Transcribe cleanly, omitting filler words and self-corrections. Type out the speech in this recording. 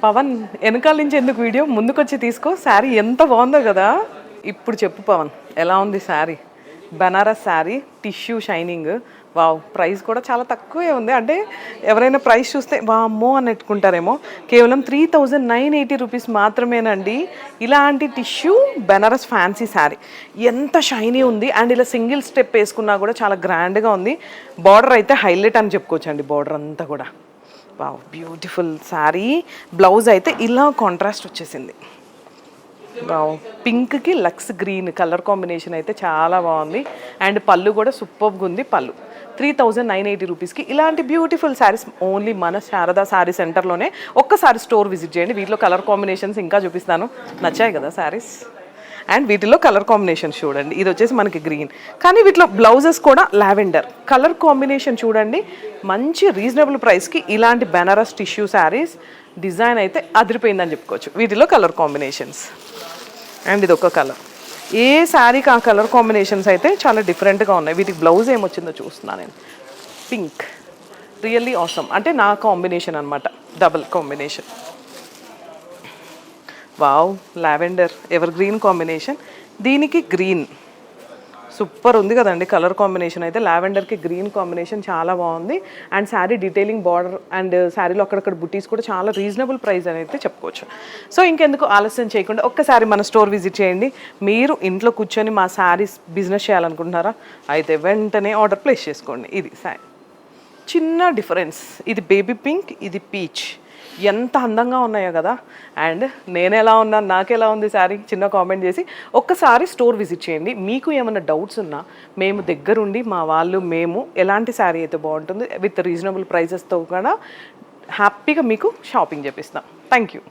పవన్ వెనకాల నుంచి ఎందుకు వీడియో ముందుకొచ్చి తీసుకో. శారీ ఎంత బాగుందో కదా. ఇప్పుడు చెప్పు పవన్, ఎలా ఉంది sari? Banaras sari, tissue shining. Wow, price కూడా చాలా తక్కువే ఉంది. అంటే ఎవరైనా ప్రైస్ చూస్తే వామ్మో అని పెట్టుకుంటారేమో. కేవలం 3980 రూపీస్ మాత్రమేనండి ఇలాంటి టిష్యూ బెనారస్ ఫ్యాన్సీ శారీ. ఎంత షైనీ ఉంది అండ్ ఇలా సింగిల్ స్టెప్ వేసుకున్నా కూడా చాలా గ్రాండ్గా ఉంది. బార్డర్ అయితే హైలైట్ అని చెప్పుకోవచ్చు అండి, బార్డర్ అంతా కూడా. Wow, beautiful sari. బ్లౌజ్ అయితే ఇలా కాంట్రాస్ట్ వచ్చేసింది. వావ్, పింక్కి లక్స్ గ్రీన్ కలర్ కాంబినేషన్ అయితే చాలా బాగుంది. అండ్ పళ్ళు కూడా సూపర్గా ఉంది. పళ్ళు 3980 రూపీస్కి ఇలాంటి బ్యూటిఫుల్ శారీస్ ఓన్లీ మన శారదా శారీ సెంటర్లోనే. ఒక్కసారి స్టోర్ విజిట్ చేయండి. వీటిలో కలర్ కాంబినేషన్స్ ఇంకా చూపిస్తాను. నచ్చాయి కదా శారీస్? అండ్ వీటిలో కలర్ కాంబినేషన్స్ చూడండి. ఇది వచ్చేసి మనకి గ్రీన్, కానీ వీటిలో బ్లౌజెస్ కూడా లావెండర్ కలర్ కాంబినేషన్ చూడండి. మంచి రీజనబుల్ ప్రైస్కి ఇలాంటి బెనారస్ టిష్యూ శారీస్ డిజైన్ అయితే అదిరిపోయిందని చెప్పుకోవచ్చు. వీటిలో కలర్ కాంబినేషన్స్ అండ్ ఇది ఒక కలర్. ఏ శారీకి ఆ కలర్ కాంబినేషన్స్ అయితే చాలా డిఫరెంట్గా ఉన్నాయి. వీటికి బ్లౌజ్ ఏమొచ్చిందో చూస్తున్నాను నేను. పింక్ రియల్లీ ఆసమ్, అంటే నా కాంబినేషన్ అనమాట, double combination. Wow, lavender ever green combination, దీనికి గ్రీన్ సూపర్ ఉంది కదండి కలర్ కాంబినేషన్ అయితే. లావెండర్కి గ్రీన్ కాంబినేషన్ చాలా బాగుంది. And sari detailing border and శారీలో అక్కడక్కడ బుటీస్ కూడా చాలా రీజనబుల్ ప్రైస్ అని అయితే చెప్పుకోవచ్చు. సో ఇంకెందుకు ఆలస్యం చేయకుండా ఒక్కసారి మన స్టోర్ విజిట్ చేయండి. మీరు ఇంట్లో కూర్చొని మా శారీస్ బిజినెస్ చేయాలనుకుంటున్నారా? అయితే వెంటనే ఆర్డర్ ప్లేస్ చేసుకోండి. ఇది శారీ చిన్న డిఫరెన్స్, ఇది బేబీ పింక్, ఇది పీచ్. ఎంత అందంగా ఉన్నాయో కదా. అండ్ నేను ఎలా ఉన్నాను, నాకు ఎలా ఉంది శారీ, చిన్న కామెంట్ చేసి ఒక్కసారి స్టోర్ విజిట్ చేయండి. మీకు ఏమైనా డౌట్స్ ఉన్నా మేము దగ్గరుండి మా వాళ్ళు మేము ఎలాంటి శారీ అయితే బాగుంటుంది విత్ రీజనబుల్ ప్రైజెస్తో కూడా హ్యాపీగా మీకు షాపింగ్ చేపిస్తాం. Thank you.